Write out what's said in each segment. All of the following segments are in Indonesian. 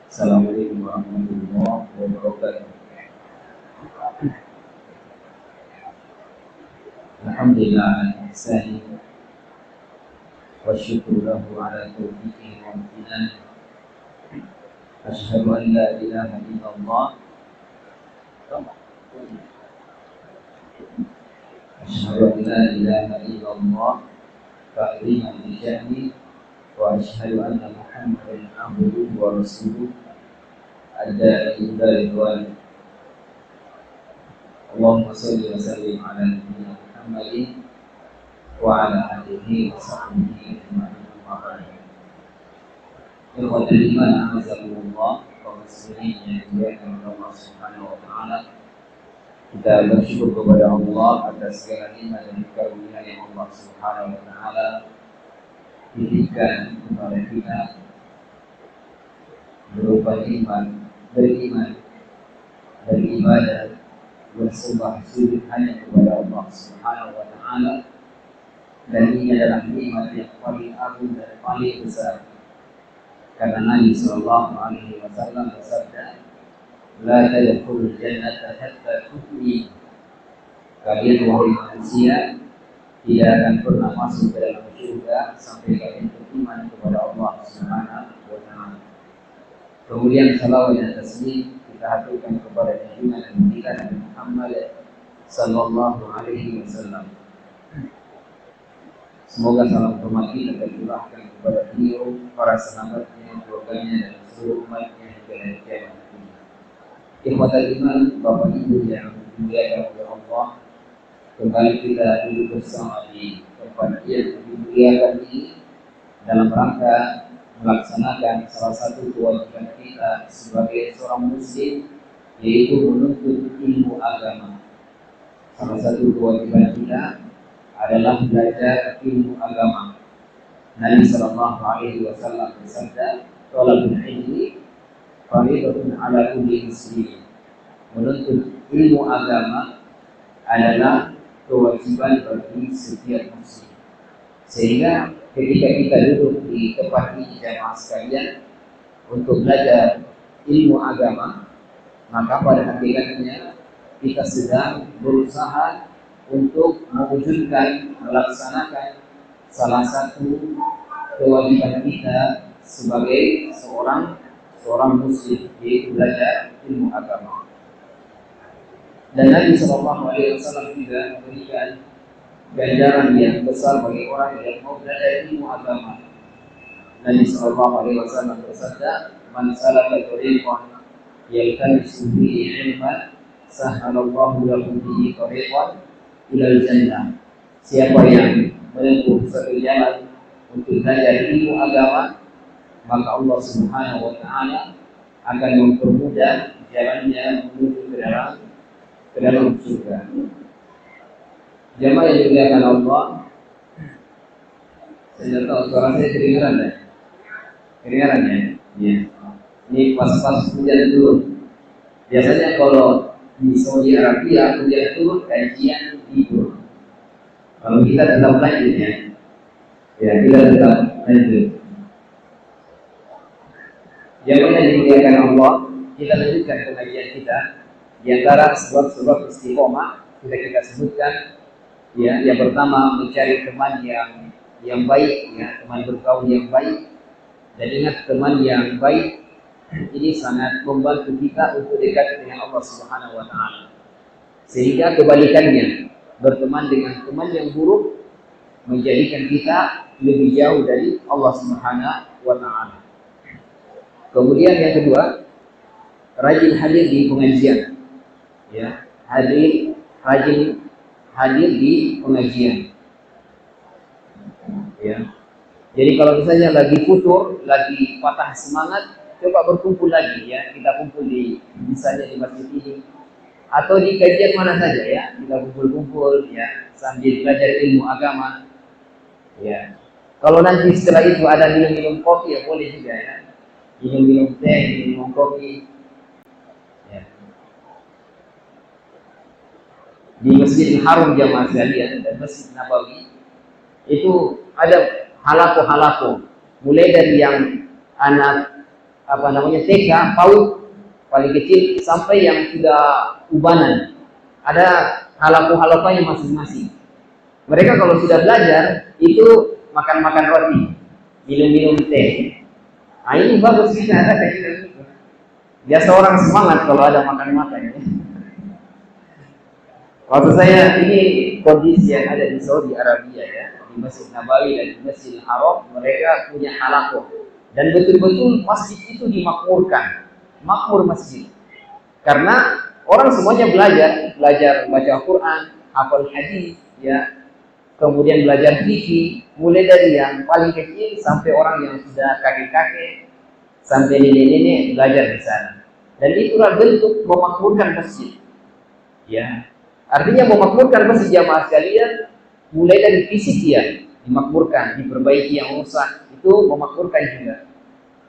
Assalamualaikum warahmatullahi wabarakatuh. Alhamdulillah al-ihsani wa syukru lahu ala taufiqihi wa amtinani. Asyhadu an la ilaha illallah Asyhadu an la ilaha illallah ta'ziman li sya'ni wa asyhadu anna Muhammadan abduhu wa rasuluh adda'i ila ridwan. Allahumma shalli wa sallim ala nabiyyina Muhammadin wa ala alihi wa sahbihi ajma'in. Ikhwatul iman, azakumullah, kaum muslimin yang dimuliakan oleh Allah Subhanahu wa taala. Kita bersyukur kepada Allah atas segala nikmat dan karunia yang Allah Subhanahu wa taala berikan kepada kita berupa iman, beriman, beribadah, bersembah sujud hanya kepada Allah Subhanahu wa taala. Dan ini adalah nikmat yang paling agung dan paling besar. Karena Nabi sallallahu alaihi wasallam bersabda, "La tadkhulul jannata hatta tu'minu." Kalian wahai manusia tidak akan pernah masuk ke dalam surga sampai kalian beriman kepada Allah Subhanahu wa taala. Kemudian salawat dan tasbih kita haturkan kepada junjungan kita Nabi Muhammad sallallahu alaihi wasallam. Semoga salam hormat kita tercurahkan kepada beliau, para sahabatnya, keluarganya, dan seluruh umatnya hingga hari kiamat nanti. Ikhwatul iman, Bapak Ibu yang dimuliakan oleh Allah, kembali kita duduk bersama di tempat yang dimuliakan ini dalam rangka melaksanakan salah satu kewajiban kita sebagai seorang muslim, yaitu menuntut ilmu agama. Salah satu kewajiban kita adalah belajar ilmu agama. Nabi sallallahu alaihi wasallam bersabda, "Thalabul ilmi fardhatun 'ala kulli muslim." Menuntut ilmu agama adalah kewajiban bagi setiap muslim. Sehingga ketika kita duduk di tempat ini jamaah sekalian untuk belajar ilmu agama, maka pada hakikatnya kita sedang berusaha untuk mewujudkan, melaksanakan salah satu kewajiban kita sebagai seorang muslim, yaitu belajar ilmu agama. Dan Nabi sallallahu alaihi wasallam juga memberikan ganjaran yang besar bagi orang yang mau belajar ilmu agama. Nabi sallallahu alaihi wasallam bersabda, "Man salaka tariqan yaltamisu fihi ilman, sahhalallahu lahu bihi tariqan ilal jannah." Siapa yang menempuh satu jalan untuk belajar ilmu agama, maka Allah Subhanahu wa taala akan mempermudah jalannya menuju ke dalam surga. Jamaah yang dimuliakan Allah, saya tahu suara saya kedengaran ya? Kedengaran ya? Iya. Ini pas-pas hujan turun. Biasanya kalau di Saudi Arabia hujan turun, kajian tidur. Kalau kita tetap lanjut ya kita tetap lanjut. Jamaah yang dimuliakan Allah, kita lanjutkan pengajian kita. Di antara sebab-sebab istiqomah kita sebutkan, ya, yang pertama mencari teman yang baik, ya, teman bergaul yang baik. Dan ingat, teman yang baik ini sangat membantu kita untuk dekat dengan Allah Subhanahu wa taala. Sehingga kebalikannya, berteman dengan teman yang buruk menjadikan kita lebih jauh dari Allah Subhanahu wa taala. Kemudian yang kedua, rajin hadir di pengajian. Ya, rajin hadir di pengajian. Ya. Jadi kalau misalnya lagi futur, lagi patah semangat, coba berkumpul lagi ya. Kita kumpul misalnya di masjid ini atau di kajian mana saja ya. Kita kumpul-kumpul ya sambil belajar ilmu agama. Ya. Kalau nanti setelah itu ada minum-minum kopi ya boleh juga ya. Minum-minum teh, minum kopi. Ya. Di Masjidil Haram jamaah sekalian dan Masjid Nabawi itu ada halaqah-halaqah, mulai dari yang anak TK, PAUD paling kecil sampai yang sudah ubanan. Ada halaku-halakanya masing-masing. Mereka kalau sudah belajar itu makan-makan roti, minum-minum teh. Nah ini bagus kita ada kayak gitu. Biasa orang semangat kalau ada makan-makan. Maksud saya ini kondisi yang ada di Saudi Arabia ya, di Masjid Nabawi dan di Masjidil Haram mereka punya halakoh dan betul-betul masjid itu dimakmurkan, makmur masjid. Karena orang semuanya belajar baca Quran, hafal hadis, ya, kemudian belajar fikih, mulai dari yang paling kecil sampai orang yang sudah kakek-kakek, sampai nenek-nenek belajar di sana. Dan itulah bentuk memakmurkan masjid. Ya, artinya memakmurkan masjid jamaah sekalian, mulai dari fisik ya, dimakmurkan, diperbaiki yang rusak, itu memakmurkan juga.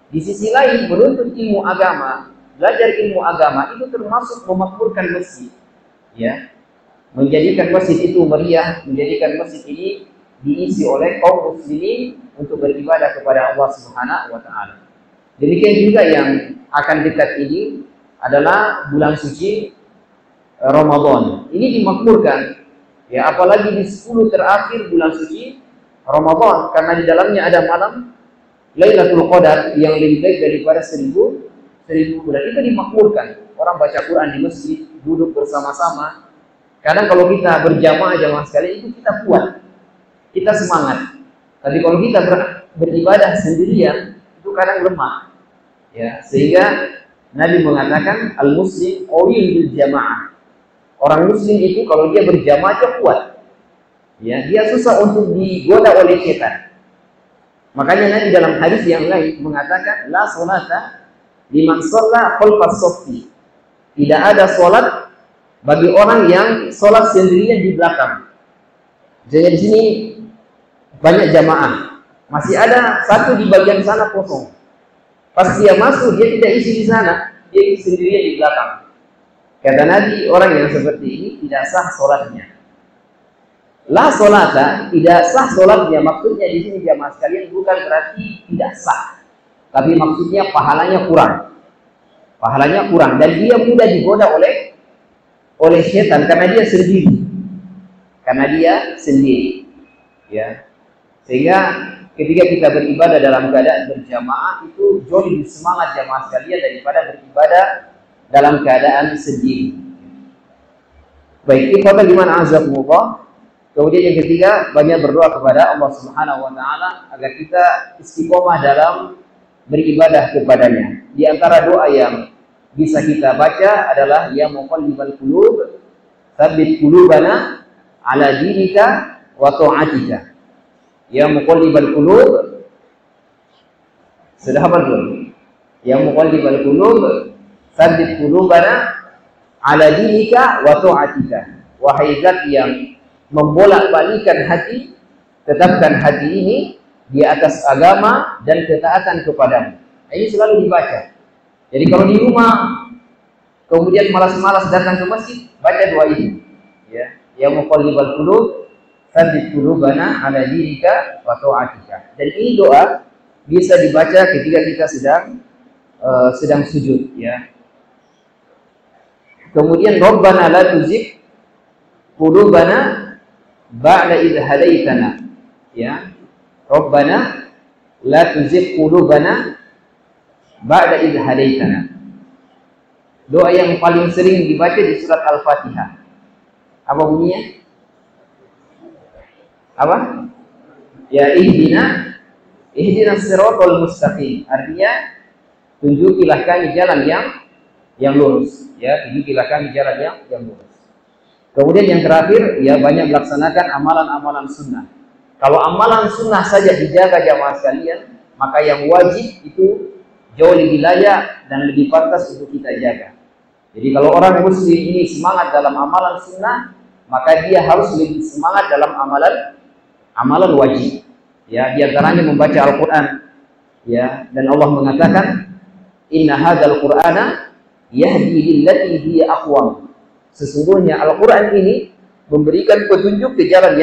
Di sisi lain, menuntut ilmu agama, belajar ilmu agama itu termasuk memakmurkan masjid. Ya, menjadikan masjid itu meriah, menjadikan masjid ini diisi oleh kaum muslimin untuk beribadah kepada Allah Subhanahu wa taala. Demikian juga yang akan dekat ini adalah bulan suci Ramadan. Ini dimakmurkan. Ya, apalagi di 10 terakhir bulan suci Ramadan, karena di dalamnya ada malam Lailatul Qadar yang lebih baik daripada 1000 bulan. Itu dimakmurkan. Orang baca Quran di masjid, duduk bersama-sama. Kadang kalau kita berjamaah sekali itu kita kuat, kita semangat. Tapi kalau kita beribadah sendirian itu kadang lemah. Ya, sehingga Nabi mengatakan al-muslim qawiyun bil jamaah. Orang muslim itu kalau dia berjamaah dia kuat. Ya, dia susah untuk digoda oleh setan. Makanya Nabi dalam hadis yang lain mengatakan la salata liman shalla khalfas saffi. Tidak ada salat bagi orang yang sholat sendirian di belakang. Jadi di sini banyak jamaah, masih ada satu di bagian sana kosong. Pas dia masuk, dia tidak isi di sana, dia isi sendirian di belakang. Kata Nabi, orang yang seperti ini tidak sah sholatnya. La sholata, tidak sah sholatnya. Maksudnya di sini jamaah sekalian bukan berarti tidak sah, tapi maksudnya pahalanya kurang. Pahalanya kurang dan dia mudah digoda oleh setan karena dia sendiri. Ya. Sehingga ketika kita beribadah dalam keadaan berjamaah itu jauh lebih semangat jamaah sekalian daripada beribadah dalam keadaan sendiri. Baik, ikhwata liman azakumullah. Kemudian yang ketiga, banyak berdoa kepada Allah Subhanahu wa taala agar kita istiqomah dalam beribadah kepadanya. Di antara doa yang bisa kita baca adalah ya muqallibal qulub tsabbit qulubana ala dinika wa ta'atika. Ya muqallibal qulub, sudah hafal belum? Ya muqallibal qulub tsabbit qulubana ala dinika wa ta'atika. Wahai zat yang membolak-balikan hati, tetapkan hati ini di atas agama dan ketaatan kepadamu. Ini selalu dibaca. Jadi kalau di rumah kemudian malas-malas datang ke masjid, baca doa ini. Ya muqallibal qulub tsabbit qulubana ala dinika wa ta'atika. Dan ini doa bisa dibaca ketika kita sedang sujud, ya. Kemudian Rabbana la tuzigh qulubana ba'da idh hadaitana. Ya. Rabbana la tuzigh qulubana ba'da idh hadaitana. Doa yang paling sering dibaca di surat Al-Fatihah. Apa bunyinya? Apa? Ya ihdinas siratal mustaqim. Artinya tunjukilah kami jalan yang lurus. Ya, tunjukilah kami jalan yang lurus. Kemudian yang terakhir, ya banyak melaksanakan amalan-amalan sunnah. Kalau amalan sunnah saja dijaga jamaah sekalian, maka yang wajib itu jauh lebih layak dan lebih pantas untuk kita jaga. Jadi kalau orang muslim ini semangat dalam amalan sunnah, maka dia harus lebih semangat dalam amalan wajib. Ya, di antaranya membaca Al-Qur'an. Ya, dan Allah mengatakan, "Inna hadzal Qur'ana yahdi lillati hiya aqwam." Sesungguhnya Al-Qur'an ini memberikan petunjuk ke jalan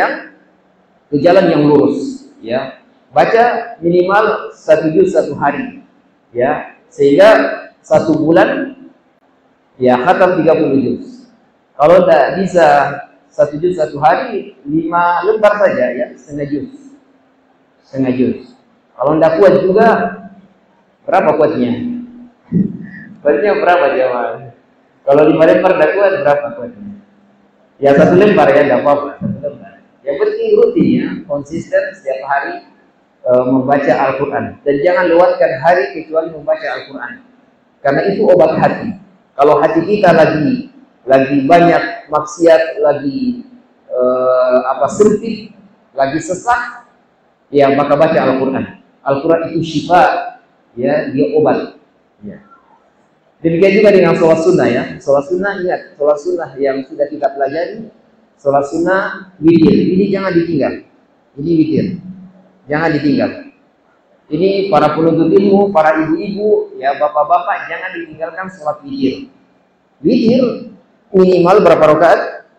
yang lurus. Ya, baca minimal 1 juz 1 hari. Ya, Sehingga 1 bulan ya khatam 30 juz. Kalau tidak bisa 1 juz 1 hari, 5 lembar saja ya, setengah juz. Setengah juz. Kalau tidak kuat juga, berapa kuatnya? Kuatnya berapa jemaah? Kalau 5 lembar tidak kuat, berapa kuatnya? Ya 1 lembar ya, tidak apa-apa. 1 lembar. Yang penting rutin ya, konsisten setiap hari membaca Al-Quran. Dan jangan lewatkan hari kecuali membaca Al-Quran. Karena itu obat hati. Kalau hati kita lagi banyak maksiat, lagi sempit, lagi sesak, ya maka baca Al-Quran. Al-Quran itu syifa, ya, dia obat. Ya. Demikian juga dengan sholat sunnah ya. Sholat sunnah, ingat, sholat sunnah yang sudah kita pelajari, sholat sunnah witir. Ini jangan ditinggal. Ini witir. Jangan ditinggal. Ini para penuntut ilmu, para ibu-ibu, ya bapak-bapak, jangan ditinggalkan sholat witir. Witir minimal berapa rakaat?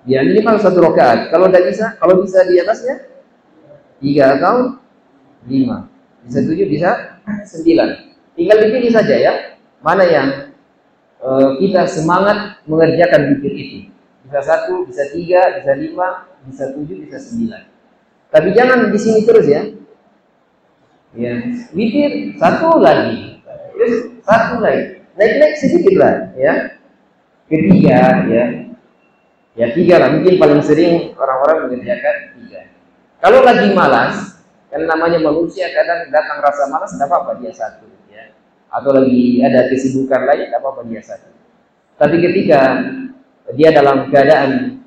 Ya minimal 1 rakaat. Kalau tidak bisa, kalau bisa di atasnya 3 atau 5, bisa 7, bisa 9. Tinggal dipilih saja ya, mana yang kita semangat mengerjakan witir itu. Bisa 1, bisa 3, bisa 5, bisa 7, bisa 9. Tapi jangan di sini terus ya. Ya, witir 1 lagi, terus 1 lagi, naik sedikit lah ya. Ketiga ya 3 lah, mungkin paling sering orang-orang mengerjakan 3. Kalau lagi malas, kan namanya manusia kadang datang rasa malas, tidak apa-apa dia 1 ya. Atau lagi ada kesibukan lain, tidak apa-apa dia 1. Tapi ketika dia dalam keadaan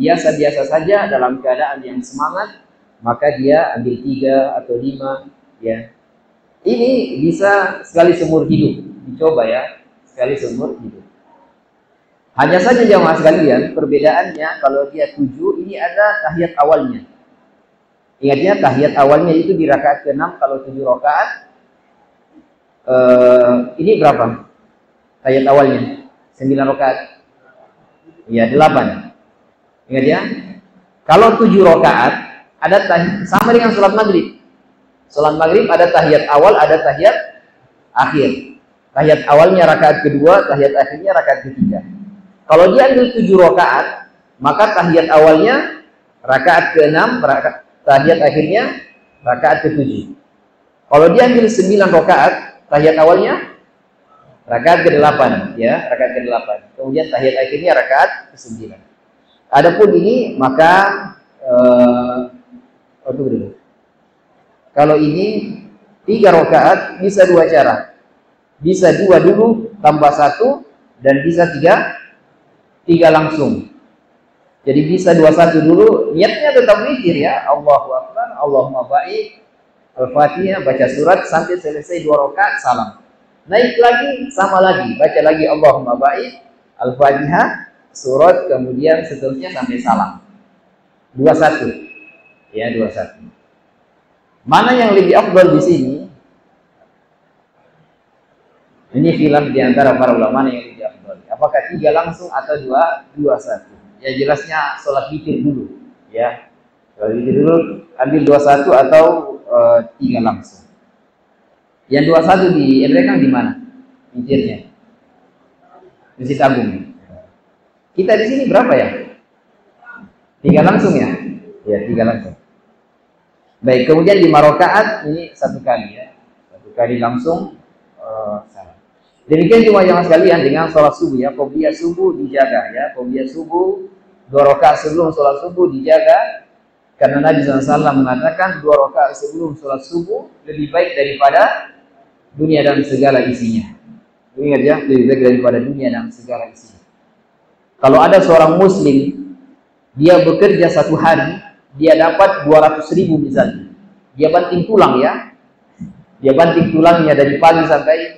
biasa-biasa saja, dalam keadaan yang semangat, maka dia ambil 3 atau 5 ya. Ini bisa sekali seumur hidup, dicoba ya, sekali seumur hidup. Hanya saja jamaah sekalian, perbedaannya kalau dia 7, ini ada tahiyat awalnya. Ingatnya tahiyat awalnya itu di rakaat ke-6, kalau 7 rakaat. Ini berapa? Tahiyat awalnya 9 rakaat. Ya 8. Ingat ya? Kalau 7 rakaat ada sama dengan sholat maghrib. Sholat maghrib ada tahiyat awal, ada tahiyat akhir. Tahiyat awalnya rakaat kedua, tahiyat akhirnya rakaat ketiga. Kalau dia ambil 7 rakaat, maka tahiyat awalnya rakaat ke-6, tahiyat akhirnya rakaat ke-7. Kalau dia ambil 9 rakaat, tahiyat awalnya rakaat ke-8 ya, rakaat ke-8. Kemudian tahiyat akhirnya rakaat ke-9. Adapun ini maka kalau ini 3 rakaat bisa 2 cara. Bisa 2 dulu tambah 1 dan bisa 3 langsung. Jadi bisa 21 dulu, niatnya tetap witir ya. Allahu Akbar, Allahumma baik, Al-Fatihah, baca surat sampai selesai 2 rakaat, salam. Naik lagi, sama lagi, baca lagi Allahumma baik, Al-Fatihah, surat, kemudian seterusnya sampai salam. 21. Ya, 21. Mana yang lebih afdal di sini? Ini khilaf di antara para ulama yang lebih afdal. Apakah 3 langsung atau 21? Ya jelasnya sholat witir dulu, ya. Sholat witir dulu, ambil 21 atau 3 langsung. Yang 21 di Endrekang di mana? Witirnya? Masjid Agung. Kita di sini berapa ya? 3 langsung ya? Ya 3 langsung. Baik, kemudian 5 rakaat ini 1 kali ya, 1 kali langsung salam. Demikian juga yang sekalian dengan sholat subuh ya, qobliyah subuh dijaga ya, qobliyah subuh 2 rakaat sebelum sholat subuh dijaga, karena Nabi SAW mengatakan 2 rakaat sebelum sholat subuh lebih baik daripada dunia dan segala isinya. Ingat ya, lebih baik daripada dunia dan segala isinya. Kalau ada seorang muslim, dia bekerja 1 hari, dia dapat 200.000 misalnya. Dia banting tulang ya. Dia banting tulangnya dari pagi sampai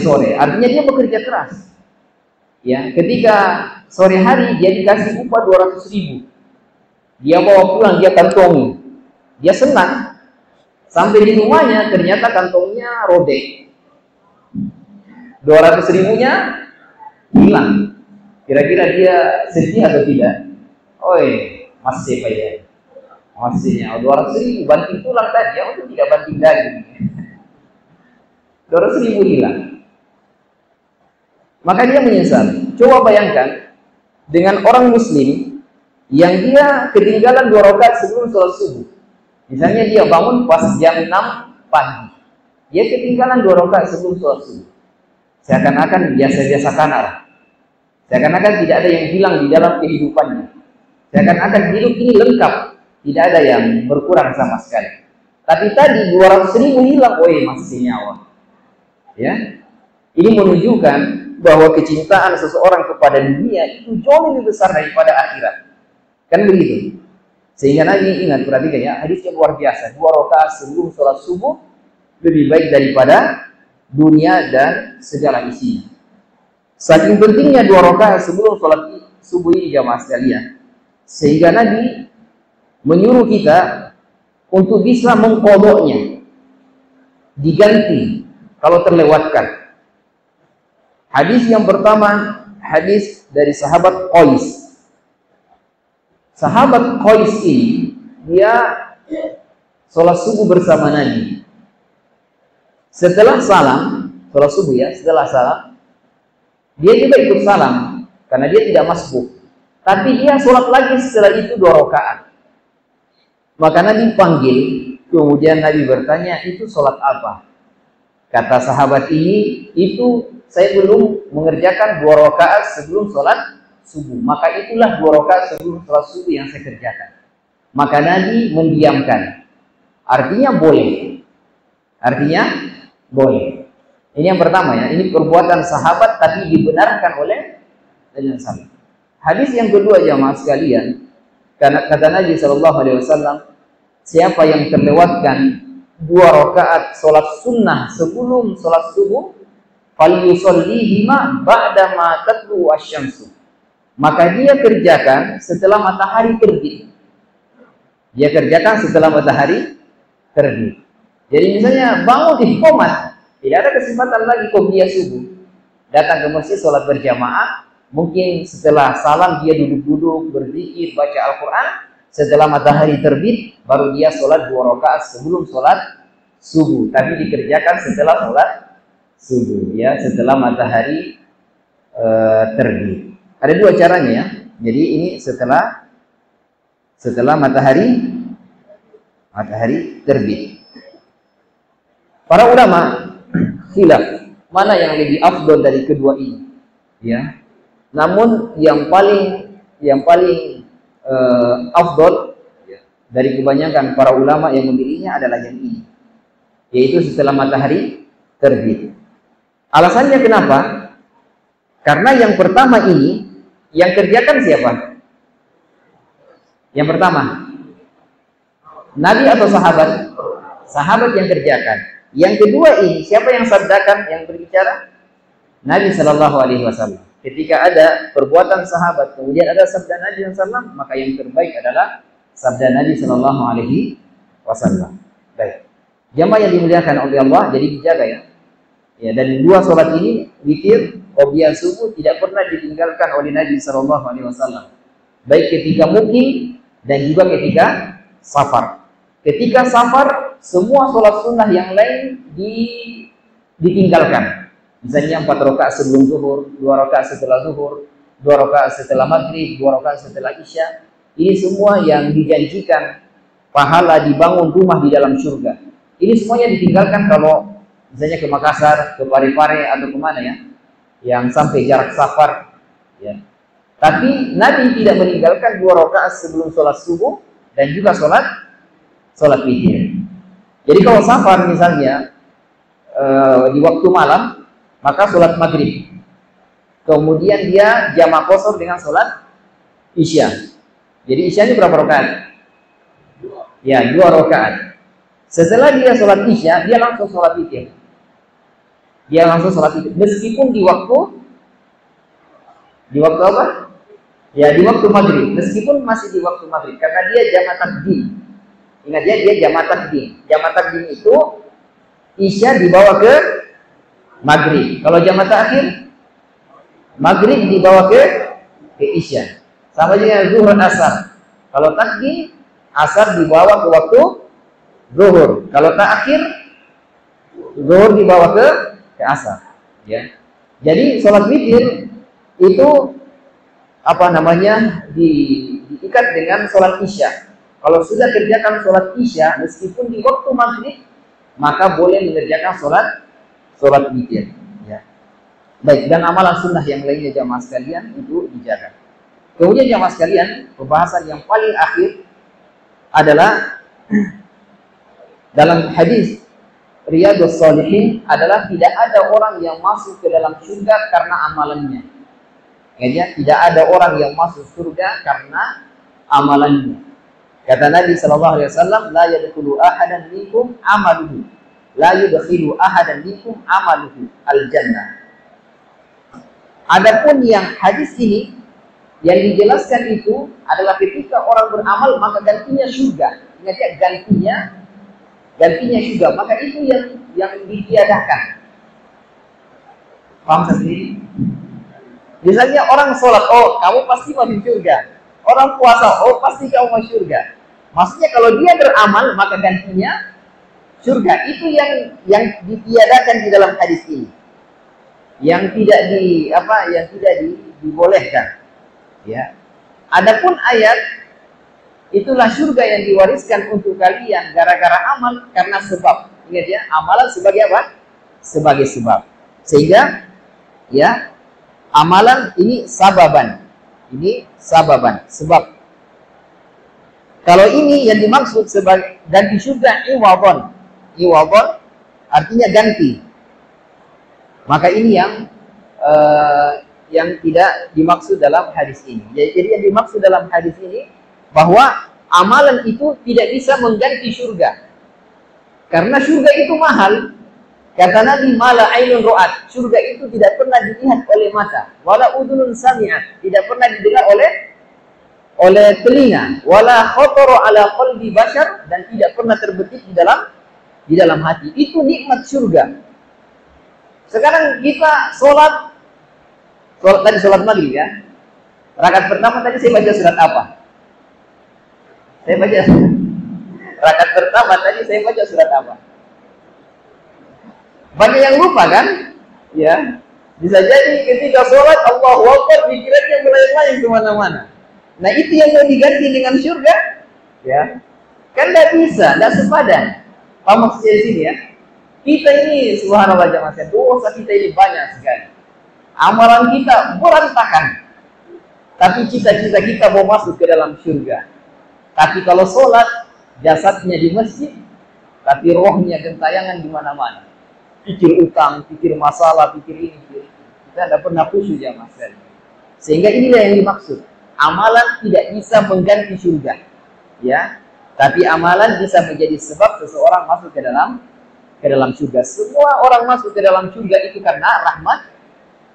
sore. Artinya dia bekerja keras. Ya, ketika sore hari dia dikasih upah 200.000. Dia bawa pulang, dia kantongi. Dia senang. Sampai di rumahnya ternyata kantongnya robek. 200.000-nya hilang. Kira-kira dia sedih atau tidak? Oi, masih Pak ya. Masihnya 200.000 banting tulang tadi, ya untuk tidak banting daging. 200.000 hilang. Maka dia menyesal. Coba bayangkan dengan orang muslim yang dia ketinggalan 2 rakaat sebelum sholat subuh. Misalnya dia bangun pas jam 6 pagi. Dia ketinggalan 2 rakaat sebelum sholat subuh. Seakan-akan biasa-biasa kanar. Seakan-akan tidak ada yang hilang di dalam kehidupannya. Seakan-akan hidup ini lengkap. Tidak ada yang berkurang sama sekali. Tapi tadi 200.000 hilang, masih nyawa. Ya, ini menunjukkan bahwa kecintaan seseorang kepada dunia itu jauh lebih besar daripada akhirat. Kan begitu? Sehingga Nabi ingat, perhatikan ya, hadisnya luar biasa. 2 rakaat sebelum sholat subuh lebih baik daripada dunia dan segala isinya. Saking pentingnya 2 rakaat sebelum sholat subuh ini jamaah sekalian, sehingga Nabi menyuruh kita untuk bisa mengqadanya, diganti kalau terlewatkan. Hadis yang pertama, hadis dari sahabat Qais. Sahabat Qais ini dia sholat subuh bersama Nabi. Setelah salam, sholat subuh ya, setelah salam, dia juga ikut salam karena dia tidak masbuk. Tapi dia sholat lagi setelah itu 2 rakaat. Maka Nabi panggil, kemudian Nabi bertanya, itu sholat apa? Kata sahabat ini, itu saya belum mengerjakan 2 rakaat sebelum sholat subuh. Maka itulah 2 rakaat sebelum sholat subuh yang saya kerjakan. Maka Nabi mendiamkan. Artinya boleh. Artinya boleh. Ini yang pertama ya. Ini perbuatan sahabat tapi dibenarkan oleh Nabi SAW. Hadis yang kedua jamaah sekalian, karena kata Nabi SAW, siapa yang terlewatkan 2 rakaat sholat sunnah sebelum sholat subuh, falyusallihima ba'da ma tatlu asy-syamsu. Maka dia kerjakan setelah matahari terbit. Dia kerjakan setelah matahari terbit. Jadi misalnya bangun di qomat, tidak ada kesempatan lagi qobliyah subuh. Datang ke masjid sholat berjamaah, mungkin setelah salam dia duduk-duduk berzikir baca Al-Quran. Setelah matahari terbit, baru dia sholat 2 rakaat sebelum sholat subuh. Tapi dikerjakan setelah sholat subuh, ya, setelah matahari terbit. Ada 2 caranya ya. Jadi ini setelah matahari terbit. Para ulama khilaf mana yang lebih afdol dari kedua ini, ya. Namun yang paling afdol dari kebanyakan para ulama yang memilihnya adalah yang ini, yaitu setelah matahari terbit. Alasannya kenapa? Karena yang pertama ini yang kerjakan siapa? Yang pertama Nabi atau sahabat? Sahabat yang kerjakan. Yang kedua ini siapa yang sabdakan, yang berbicara? Nabi Shallallahu Alaihi Wasallam. Ketika ada perbuatan sahabat, kemudian ada sabda Nabi SAW, maka yang terbaik adalah sabda Nabi Shallallahu Alaihi Wasallam. Baik, jamaah yang dimuliakan oleh Allah, jadi dijaga ya. Ya, dan 2 sholat ini witir, qobliyah subuh tidak pernah ditinggalkan oleh Nabi Shallallahu Alaihi Wasallam. Baik ketika mukim dan juga ketika safar. Ketika safar, semua sholat sunnah yang lain ditinggalkan. Misalnya 4 rakaat sebelum zuhur, 2 rakaat setelah zuhur, 2 rakaat setelah maghrib, 2 rakaat setelah isya. Ini semua yang dijanjikan pahala dibangun rumah di dalam surga. Ini semuanya ditinggalkan kalau misalnya ke Makassar, ke Parepare atau kemana ya, yang sampai jarak safar. Ya. Tapi Nabi tidak meninggalkan 2 rakaat sebelum sholat subuh dan juga sholat witir. Jadi kalau safar misalnya di waktu malam, maka sholat maghrib, kemudian dia jamaah qashar dengan sholat isya. Jadi isya ini berapa rakaat? Ya, 2 rakaat. Setelah dia sholat isya, dia langsung sholat witir. Meskipun di waktu apa? Ya, di waktu maghrib. Meskipun masih di waktu maghrib, karena dia jamaah takdim. Ingat ya, dia jamaah takdim. Jamaah takdim itu isya dibawa ke maghrib. Kalau jamaah ta'khir, maghrib dibawa ke isya. Sama dengan zuhur asar. Kalau takdim, asar dibawa ke waktu zuhur. Kalau ta'khir, zuhur dibawa ke ke asar. Ya. Jadi sholat witir itu diikat dengan sholat isya. Kalau sudah kerjakan sholat isya meskipun di waktu maghrib, maka boleh mengerjakan sholat witir. Ya. Baik, dan amalan sunnah yang lainnya jamaah sekalian itu dijaga. Kemudian jamaah sekalian, pembahasan yang paling akhir adalah dalam hadis Riyadhus Shalihin adalah tidak ada orang yang masuk ke dalam surga karena amalannya. Ya, tidak ada orang yang masuk surga karena amalannya. Kata Nabi sallallahu alaihi wasallam, la yadkhulu ahadan minkum amaluhu. La yudkhilu ahadan minkum amaluhu al-jannah. Adapun yang hadis ini yang dijelaskan itu adalah ketika orang beramal maka gantinya surga. Ingat ya, gantinya surga. Maka itu yang ditiadakan. Paham sendiri? Misalnya orang sholat, oh kamu pasti masuk surga. Orang puasa, oh pasti kamu masuk surga. Maksudnya kalau dia beramal maka gantinya surga. Itu yang ditiadakan di dalam hadis ini. Yang tidak dibolehkan. Ya. Adapun ayat itulah surga yang diwariskan untuk kalian gara-gara amal karena sebab. Ingat ya, amalan sebagai apa? Sebagai sebab. Sehingga ya, amalan ini sababan. Ini sababan, sebab. Kalau ini yang dimaksud sebagai ganti surga, iwadon. Iwadon artinya ganti. Maka ini yang tidak dimaksud dalam hadis ini. Jadi yang dimaksud dalam hadis ini bahwa amalan itu tidak bisa mengganti surga. Karena surga itu mahal. Kata Nabi, mala ainun ru'at, surga itu tidak pernah dilihat oleh mata, wala udhunun sami'at, tidak pernah didengar oleh telinga, wala khatara ala qalbi bashar, dan tidak pernah terbetik di dalam hati. Itu nikmat surga. Sekarang kita sholat maghrib ya. Rakaat pertama tadi saya baca surat apa? Rakaat pertama tadi saya baca surat apa? Banyak yang lupa kan? Ya, bisa jadi ketika sholat Allahu Akbar pikirannya melayang-layang kemana-mana. Nah itu yang mau diganti dengan surga, ya kan tidak bisa, tidak sepadan. Paham maksudnya di sini ya? Kita ini subhanallah jamaah, dosa kita ini banyak sekali. Amalan kita berantakan, tapi cita-cita kita mau masuk ke dalam surga. Tapi kalau sholat jasadnya di masjid, tapi rohnya gentayangan di mana-mana. Pikir utang, pikir masalah, pikir ini, pikir itu. Kita tidak pernah khusyuk jamaah sekalian. Sehingga inilah yang dimaksud. Amalan tidak bisa mengganti surga, ya. Tapi amalan bisa menjadi sebab seseorang masuk ke dalam surga. Semua orang masuk ke dalam surga itu karena rahmat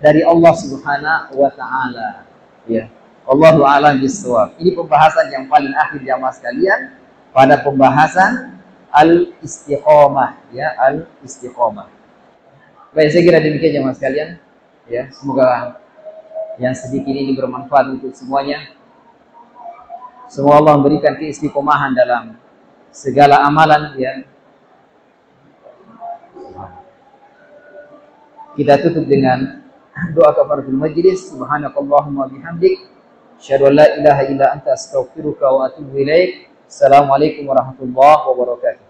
dari Allah Subhanahu wa taala. Ya. Allahu a'lam bishawab. Ini pembahasan yang paling akhir jamaah sekalian pada pembahasan al-istiqomah, ya, al-istiqomah. Baik, saya kira demikian jamaah sekalian. Ya, semoga yang sedikit ini bermanfaat untuk semuanya. Semoga Allah memberikan keistiqomahan dalam segala amalan, ya. Kita tutup dengan doa kafaratul majlis. Subhanakallahumma bihamdik, asyhadu an la ilaha illa anta astaghfiruka wa atubu ilaik. Assalamualaikum warahmatullahi wabarakatuh.